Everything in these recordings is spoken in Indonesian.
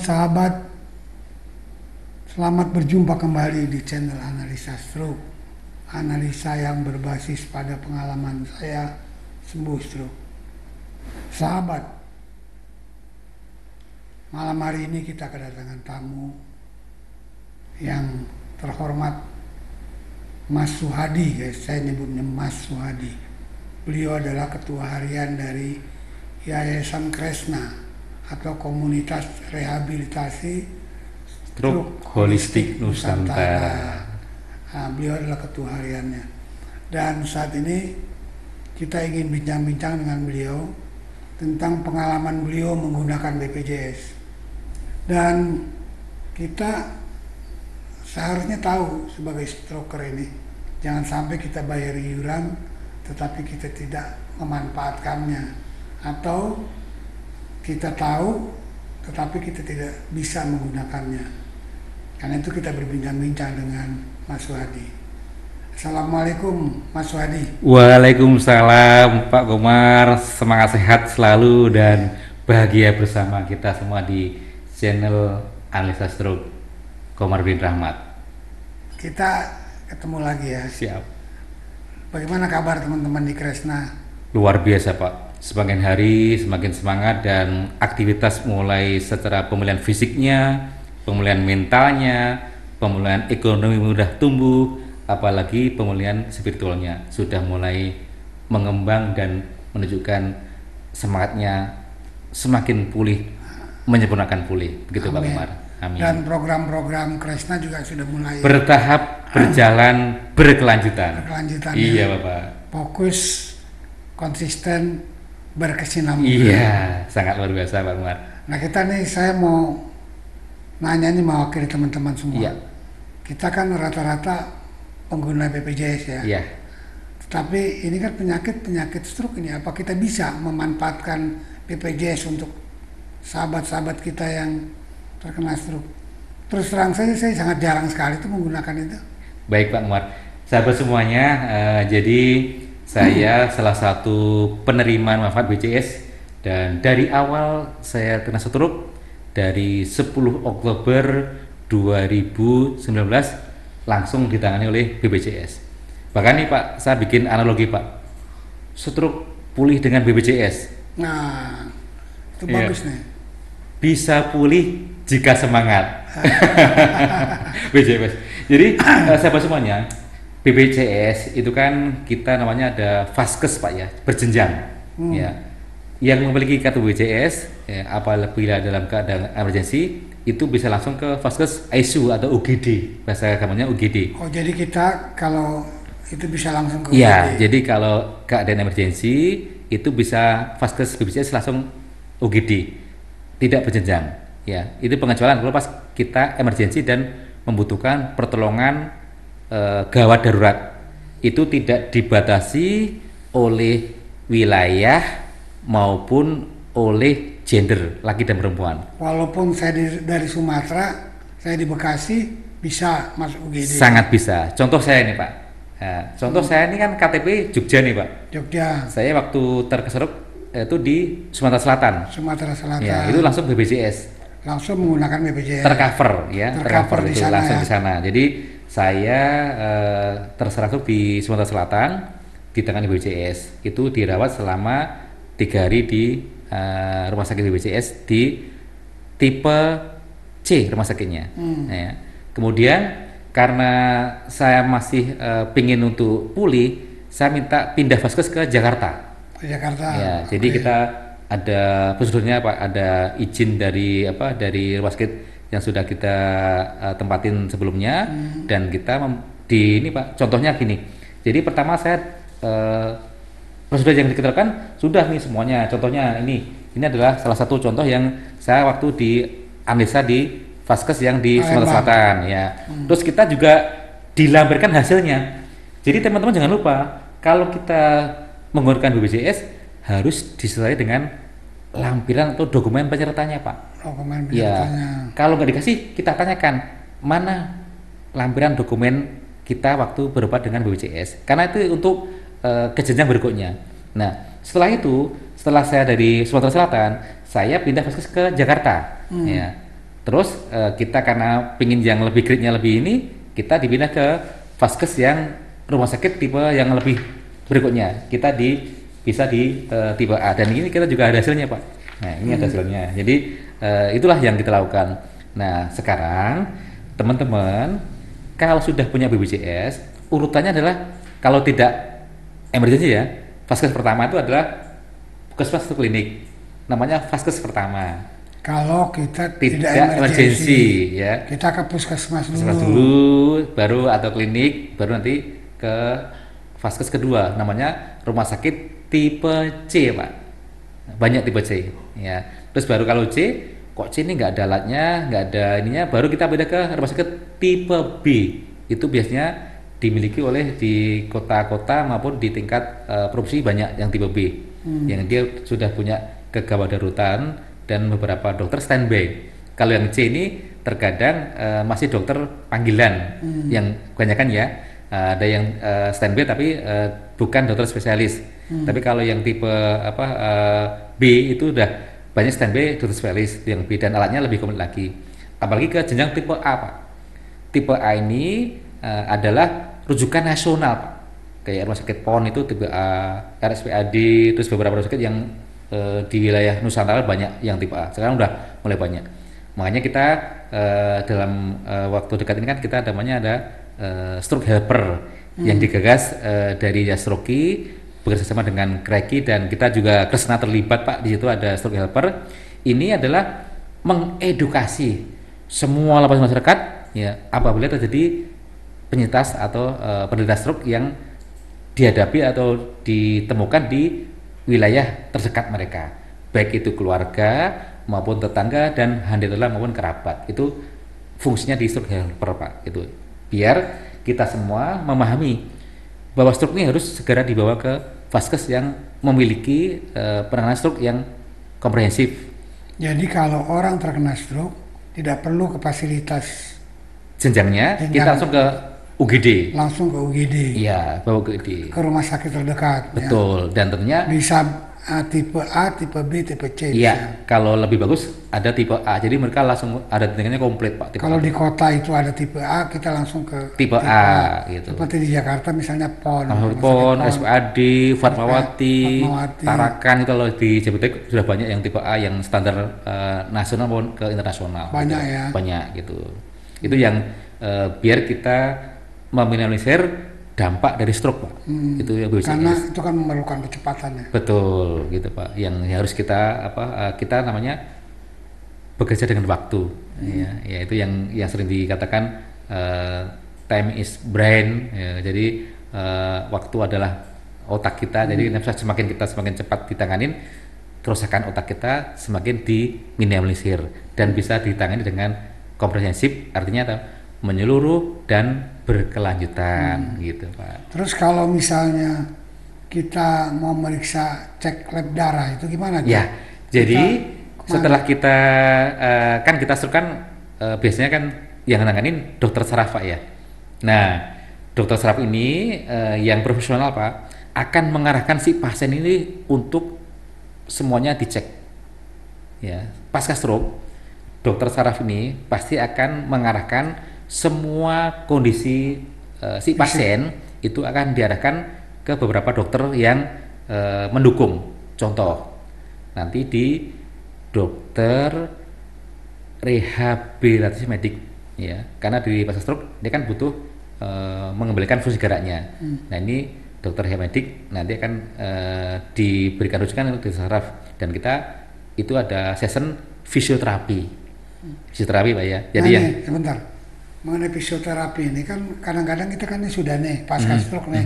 sahabat, selamat berjumpa kembali di channel Analisa Stroke. Analisa yang berbasis pada pengalaman saya sembuh stroke. Sahabat, malam hari ini kita kedatangan tamu yang terhormat, Mas Suhadi, guys. Saya nyebutnya Mas Suhadi. Beliau adalah ketua harian dari Yayasan Kresna atau Komunitas Rehabilitasi Stroke Holistik Nusantara. Nah, beliau adalah ketua hariannya. Dan saat ini kita ingin bincang-bincang dengan beliau tentang pengalaman beliau menggunakan BPJS. Dan kita seharusnya tahu sebagai stroker ini, jangan sampai kita bayar iuran tetapi kita tidak memanfaatkannya, atau kita tahu tetapi kita tidak bisa menggunakannya. Karena itu kita berbincang-bincang dengan Mas Suhadi. Assalamualaikum Mas Suhadi. Waalaikumsalam Pak Komar, semangat sehat selalu dan bahagia bersama kita semua di channel Analisa Stroke Komar bin Rahmat. Kita ketemu lagi ya. Siap. Bagaimana kabar teman-teman di Kresna? Luar biasa Pak, semakin hari semakin semangat dan aktivitas mulai secara pemulihan fisiknya, pemulihan mentalnya, pemulihan ekonomi mudah tumbuh, apalagi pemulihan spiritualnya sudah mulai mengembang dan menunjukkan semangatnya semakin pulih, menyempurnakan pulih. Begitu Pak Umar. Amin. Dan program-program Kresna juga sudah mulai bertahap, berjalan, berkelanjutan. Iya Bapak. Fokus, konsisten, berkesinambungan. Iya, sangat luar biasa Pak Umar. Nah kita nih, saya mau nanya nih mewakili teman-teman semua. Iya. Kita kan rata-rata pengguna BPJS ya. Iya. Tapi ini kan penyakit stroke ini, apa kita bisa memanfaatkan BPJS untuk sahabat-sahabat kita yang terkena stroke? Terus terang saja saya sangat jarang sekali itu menggunakan itu. Baik Pak Umar, sahabat semuanya, jadi saya salah satu penerima manfaat BPJS dan dari awal saya kena stroke dari 10 Oktober 2019 langsung ditangani oleh BPJS. Bahkan nih Pak, saya bikin analogi Pak, stroke pulih dengan BPJS. Nah, itu bagus nih. Bisa pulih jika semangat. BPJS. Jadi sahabat semuanya, BPJS itu kan kita namanya ada vaskes Pak ya, berjenjang. Ya. Yang memiliki kartu BPJS, ya, apabila dalam keadaan emergensi itu bisa langsung ke vaskes ICU atau UGD, bahasa agamanya UGD. Oh, jadi kita kalau itu bisa langsung ke ya, UGD. Jadi kalau keadaan emergensi itu bisa vaskes BPJS langsung UGD, tidak berjenjang. Ya, itu pengecualian kalau pas kita emergensi dan membutuhkan pertolongan gawat darurat. Itu tidak dibatasi oleh wilayah maupun oleh gender, laki dan perempuan. Walaupun saya dari Sumatera, saya di Bekasi, bisa masuk UGD. Sangat bisa. Contoh saya ini Pak. Nah, contoh saya ini kan KTP Jogja nih Pak. Jogja. Saya waktu terkeseruk itu di Sumatera Selatan. Sumatera Selatan. Ya, itu langsung BPJS. Langsung menggunakan BPJS. Tercover ya, tercover di itu sana, langsung ya. di sana. Jadi saya terserasuk di Sumatera Selatan, ditangani BPJS. Itu dirawat selama 3 hari di rumah sakit BPJS di tipe C rumah sakitnya. Ya. Kemudian karena saya masih pingin untuk pulih, saya minta pindah vaskes ke Jakarta. Jakarta. Ya, jadi kita ada prosedurnya Pak, ada izin dari dari rumah sakit yang sudah kita tempatin sebelumnya, dan kita di ini Pak, contohnya gini. Jadi pertama saya prosedur yang kita lakukan sudah nih semuanya. Contohnya ini adalah salah satu contoh yang saya waktu di analisa di vaskes yang di Sumatera Selatan ya. Terus kita juga dilampirkan hasilnya. Jadi teman-teman jangan lupa kalau kita menggunakan BPJS harus disertai dengan lampiran atau dokumen penyertanya Pak. Dokumen penyertanya. Ya, kalau nggak dikasih kita tanyakan mana lampiran dokumen kita waktu berobat dengan BPJS. Karena itu untuk ke jenjang berikutnya. Nah, setelah itu, setelah saya dari Sumatera Selatan, saya pindah vaskes ke Jakarta. Ya. Terus kita karena pingin yang lebih grade-nya lebih ini, kita dipindah ke vaskes yang rumah sakit tipe yang lebih berikutnya. Kita bisa di tipe A, dan ini kita juga ada hasilnya Pak. Nah ini ada hasilnya. Jadi itulah yang kita lakukan. Nah sekarang teman-teman kalau sudah punya BPJS, urutannya adalah kalau tidak emergency ya, vaskes pertama itu adalah puskesmas atau klinik. Namanya vaskes pertama. Kalau kita tidak Tidak emergency emergensi, ya. kita ke puskesmas Puskesmas dulu. dulu, baru atau klinik, baru nanti ke vaskes kedua. Namanya rumah sakit tipe C Pak. Banyak tipe C ya. Terus baru kalau C, kok C ini nggak ada alatnya, nggak ada ininya, baru kita beda ke rumah sakit tipe B. Itu biasanya dimiliki oleh di kota-kota maupun di tingkat provinsi banyak yang tipe B, yang dia sudah punya kegawat darurat dan beberapa dokter standby. Kalau yang C ini terkadang masih dokter panggilan, yang kebanyakan ya ada yang standby tapi bukan dokter spesialis. Tapi kalau yang tipe B itu udah banyak standby dokter spesialis yang B, dan alatnya lebih komplit lagi. Apalagi ke jenjang tipe A Pak. Tipe A ini adalah rujukan nasional Pak. Kayak rumah sakit PON itu tipe A, RSPAD, terus beberapa rumah sakit yang di wilayah Nusantara banyak yang tipe A. Sekarang udah mulai banyak. Makanya kita dalam waktu dekat ini kan kita namanya ada stroke helper yang digagas dari Yastroki bekerjasama dengan Kreki, dan kita juga Kresna terlibat Pak. Di situ ada stroke helper. Ini adalah mengedukasi semua lapisan masyarakat ya apabila terjadi penyintas atau penderita stroke yang dihadapi atau ditemukan di wilayah terdekat mereka, baik itu keluarga maupun tetangga dan handetela maupun kerabat. Itu fungsinya di stroke helper Pak. Itu biar kita semua memahami bahwa stroke ini harus segera dibawa ke vaskes yang memiliki penanganan stroke yang komprehensif. Jadi kalau orang terkena stroke tidak perlu ke fasilitas Jenjangnya Jenjang. kita langsung ke UGD. Langsung ke UGD. Iya, bawa ke UGD. Ke rumah sakit terdekat. Betul, dan tentunya Bisa tipe A, tipe B, tipe C. iya, bisa. kalau lebih bagus ada tipe A. Jadi mereka langsung ada tindakannya komplit Pak. Kalau di kota itu ada tipe A, kita langsung ke tipe A gitu. Seperti di Jakarta misalnya PON. PON, SPAD, Fatmawati, Fatmawati. Tarakan, itu kalau di Jabodetabek sudah banyak yang tipe A yang standar nasional maupun ke internasional. Banyak gitu. ya. Banyak gitu. Itu yang biar kita meminimalisir dampak dari stroke Pak. Itu yang BPJS. Karena itu kan memerlukan kecepatan ya. Betul gitu Pak. Yang harus kita kita namanya bekerja dengan waktu. Ya itu yang sering dikatakan time is brain. Ya, jadi waktu adalah otak kita. Jadi semakin cepat ditanganin, kerusakan otak kita semakin diminimalisir dan bisa ditangani dengan komprehensif, artinya menyeluruh dan berkelanjutan gitu Pak. Terus kalau misalnya kita mau meriksa cek lab darah itu gimana? Ya, jadi setelah kita kan kita stroke kan biasanya kan yang nanganin dokter saraf Pak ya. Nah, dokter saraf ini yang profesional Pak akan mengarahkan si pasien ini untuk semuanya dicek. Ya, pasca stroke dokter saraf ini pasti akan mengarahkan semua kondisi si pasien itu akan diarahkan ke beberapa dokter yang mendukung. Contoh, nanti di dokter rehabilitasi medik ya, karena di pasca stroke dia kan butuh mengembalikan fungsi geraknya. Nah ini dokter medik nanti akan diberikan rujukan untuk saraf, dan kita itu ada session fisioterapi Pak ya. Jadi nah, sebentar, mengenai fisioterapi ini kan kadang-kadang kita kan ini sudah nih pasca stroke nih,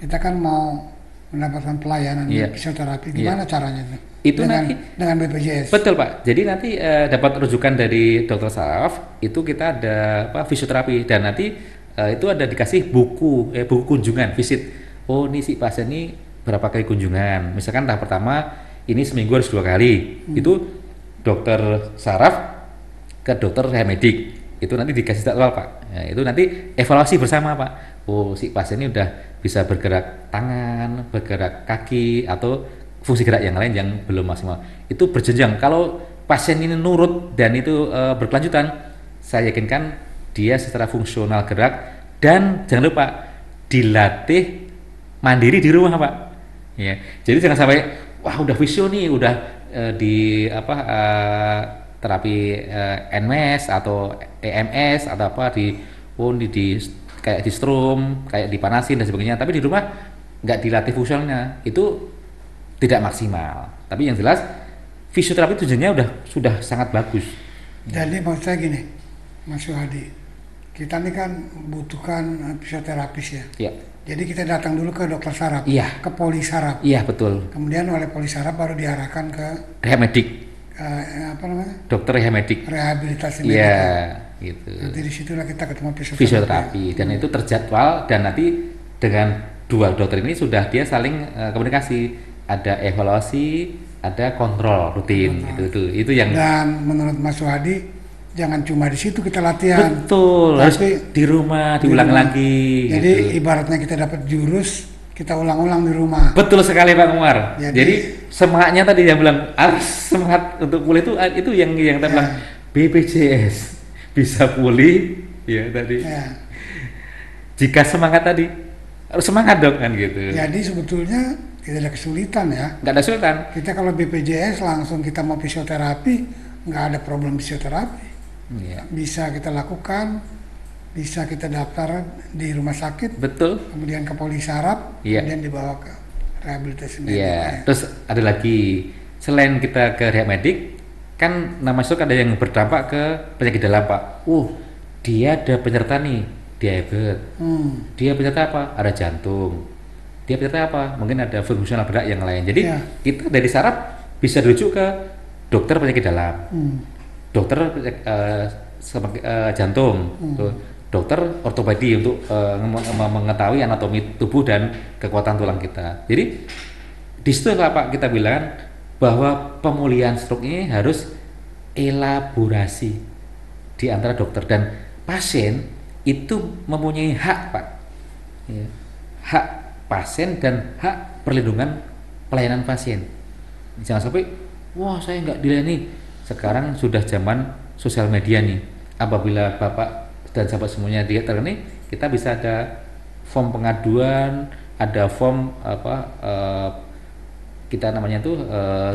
kita kan mau mendapatkan pelayanan fisioterapi, gimana caranya itu dengan BPJS? Betul Pak. Jadi nanti dapat rujukan dari dokter saraf, itu kita ada fisioterapi, dan nanti itu ada dikasih buku kunjungan visit. Oh ini si pasien ini berapa kali kunjungan, misalkan tahap pertama ini seminggu harus 2 kali. Itu dokter saraf ke dokter medik itu nanti dikasih jadwal Pak. Ya, itu nanti evaluasi bersama Pak. Oh si pasien ini udah bisa bergerak tangan, bergerak kaki, atau fungsi gerak yang lain yang belum maksimal. Itu berjenjang. Kalau pasien ini nurut dan itu berkelanjutan, saya yakinkan dia secara fungsional gerak, dan jangan lupa dilatih mandiri di rumah Pak. Ya, jadi jangan sampai wah udah visio nih, udah di apa terapi NMES atau EMS atau apa di kayak di strom, kayak dipanasin dan sebagainya, tapi di rumah nggak dilatih fungsionalnya, itu tidak maksimal. Tapi yang jelas fisioterapi tujuannya sudah sangat bagus. Jadi maksud saya gini, Mas Suhadi, kita ini kan butuhkan fisioterapis ya. Iya. Jadi kita datang dulu ke dokter saraf, Iya. ke polisaraf. Iya betul. Kemudian oleh polisaraf baru diarahkan ke Rehab medik, apa namanya? dokter rehab medik. Rehabilitasi Iya, medika. gitu. Nanti disitulah kita ketemu Fisioterapi dan itu terjadwal, dan nanti dengan dua dokter ini sudah dia saling komunikasi, ada evaluasi, ada kontrol rutin. Itu yang Dan menurut Mas Suhadi, jangan cuma di situ kita latihan. betul, harus Tapi di rumah diulang lagi. Jadi gitu. ibaratnya kita dapat jurus, kita ulang-ulang di rumah. Betul sekali Pak Umar. Jadi semangatnya tadi yang bilang harus semangat untuk pulih itu yang kita bilang BPJS bisa pulih ya tadi. Ya. Jika semangat tadi harus semangat dong kan gitu. Jadi sebetulnya tidak ada kesulitan ya. Nggak ada kesulitan. Kita kalau BPJS langsung kita mau fisioterapi, nggak ada problem fisioterapi. Iya. Bisa kita lakukan, bisa kita daftar di rumah sakit, Betul. kemudian ke polisaraf, Iya. kemudian dibawa ke rehabilitasi medik. Iya. Terus ada lagi, selain kita ke rehab medik, kan nama stroke ada yang berdampak ke penyakit dalam Pak. Dia ada penyerta nih, diabetes. Dia penyerta apa? Ada jantung. Dia penyerta apa? Mungkin ada fungsional gerak yang lain. Jadi Iya. kita dari saraf bisa dirujuk ke dokter penyakit dalam, dokter jantung, tuh, dokter ortopedi untuk mengetahui anatomi tubuh dan kekuatan tulang kita. Jadi di situ lah Pak kita bilang bahwa pemulihan stroke ini harus elaborasi di antara dokter dan pasien, itu mempunyai hak Pak. Ya. Hak pasien dan hak perlindungan pelayanan pasien. Jangan sampai wah saya nggak dilayani. Sekarang sudah zaman sosial media nih. Apabila Bapak dan sahabat semuanya dia terkena, kita bisa ada form pengaduan, ada form kita namanya tuh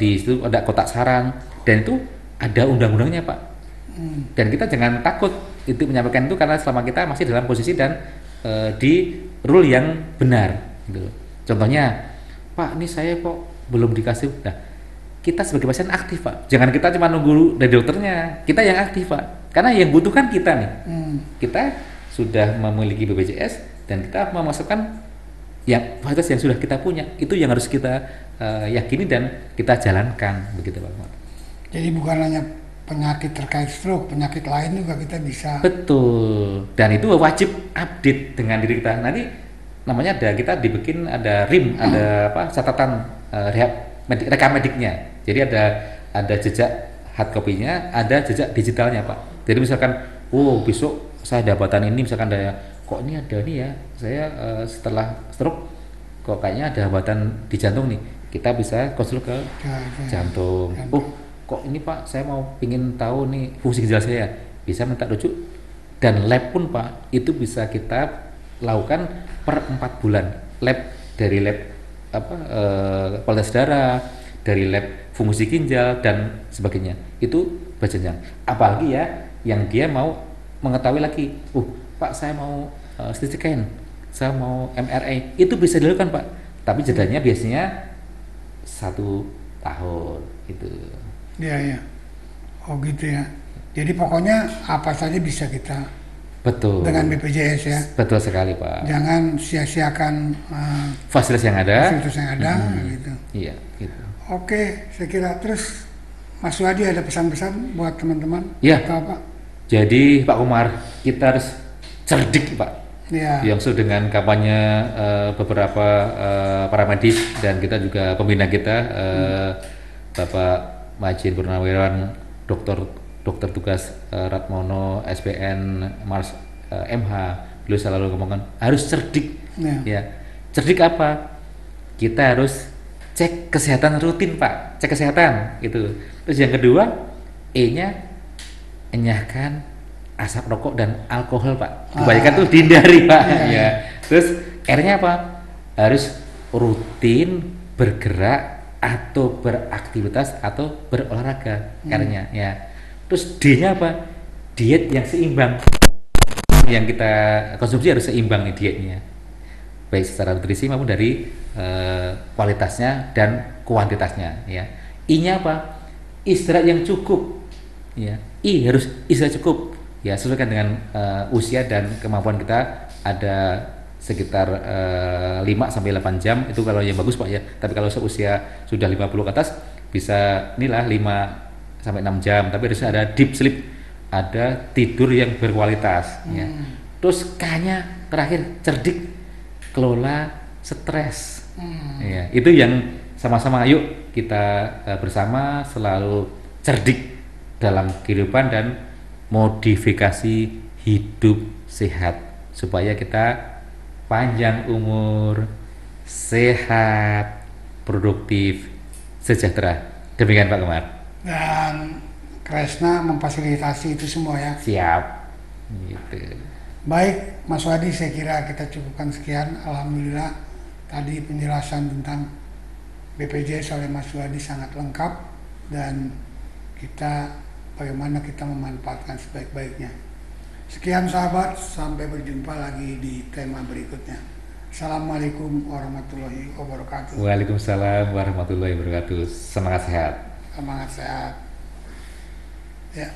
di situ ada kotak saran, dan itu ada undang-undangnya Pak. Dan kita jangan takut itu menyampaikan itu, karena selama kita masih dalam posisi dan di rule yang benar gitu. Contohnya, Pak ini saya kok belum dikasih. Nah, kita sebagai pasien aktif Pak, jangan kita cuma nunggu dari dokternya, kita yang aktif Pak, karena yang butuhkan kita nih. Kita sudah memiliki BPJS dan kita memasukkan yang fasilitas yang sudah kita punya, itu yang harus kita yakini dan kita jalankan, begitu Pak. Jadi bukan hanya penyakit terkait stroke, penyakit lain juga kita bisa. Betul, dan itu wajib update dengan diri kita. Nanti namanya kita dibikin ada RIM, ada catatan rekam mediknya. Jadi ada jejak hard copy-nya, ada jejak digitalnya Pak. Jadi misalkan, besok saya dapatan ini, misalkan kok ini ada nih ya, saya setelah stroke kok kayaknya ada hambatan di jantung nih, kita bisa konsul ke jantung. Kok ini Pak, saya mau pingin tahu nih fungsi ginjal saya, bisa minta rujuk, dan lab pun Pak itu bisa kita lakukan per 4 bulan. Lab dari lab kualitas darah, dari lab fungsi ginjal dan sebagainya, itu berjenjang. Apalagi ya yang dia mau mengetahui lagi, Pak saya mau CT scan, saya mau MRI, itu bisa dilakukan Pak, tapi jedanya biasanya 1 tahun gitu. Iya. Oh gitu ya. Jadi pokoknya apa saja bisa kita. Betul. Dengan BPJS ya. Betul sekali Pak. Jangan sia-siakan fasilitas yang ada. Gitu. Iya. Gitu. Oke, saya kira terus Mas Wadi ada pesan-pesan buat teman-teman? Iya. Atau apa? Jadi Pak Umar, kita harus cerdik Pak. Ya. Yang dengan kampanye beberapa para medis, dan kita juga pembina kita Bapak Majin Purnawirawan, dokter tugas Ratmono SPN Mars MH, beliau selalu ngomongkan harus cerdik. Ya. Cerdik apa? Kita harus cek kesehatan rutin Pak, cek kesehatan gitu. Terus yang kedua, E-nya enyahkan asap rokok dan alkohol Pak. Kebanyakan tuh dihindari Pak. Ya. Terus R-nya apa? Harus rutin bergerak atau beraktivitas atau berolahraga. R-nya ya. Terus D-nya apa? Diet yang seimbang. Yang kita konsumsi harus seimbang nih dietnya. Baik secara nutrisi maupun dari kualitasnya dan kuantitasnya ya. I-nya apa? Istirahat yang cukup ya. I harus istirahat cukup ya, sesuaikan dengan usia dan kemampuan kita. Ada sekitar 5 sampai 8 jam itu kalau yang bagus Pak ya. Tapi kalau seusia sudah 50 ke atas bisa inilah 5 sampai 6 jam, tapi harus ada deep sleep, ada tidur yang berkualitas ya. Terus K-nya terakhir cerdik, kelola stres. Ya, itu yang sama-sama yuk kita bersama selalu cerdik dalam kehidupan dan modifikasi hidup sehat supaya kita panjang umur, sehat, produktif, sejahtera. Demikian Pak Kemar. Dan Kresna memfasilitasi itu semua ya. Siap. Gitu. Baik, Mas Wadi, saya kira kita cukupkan sekian. Alhamdulillah tadi penjelasan tentang BPJS oleh Mas Wadi sangat lengkap dan kita bagaimana kita memanfaatkan sebaik-baiknya. Sekian sahabat, sampai berjumpa lagi di tema berikutnya. Assalamualaikum warahmatullahi wabarakatuh. Waalaikumsalam warahmatullahi wabarakatuh. Semangat sehat. Semangat sehat. Ya.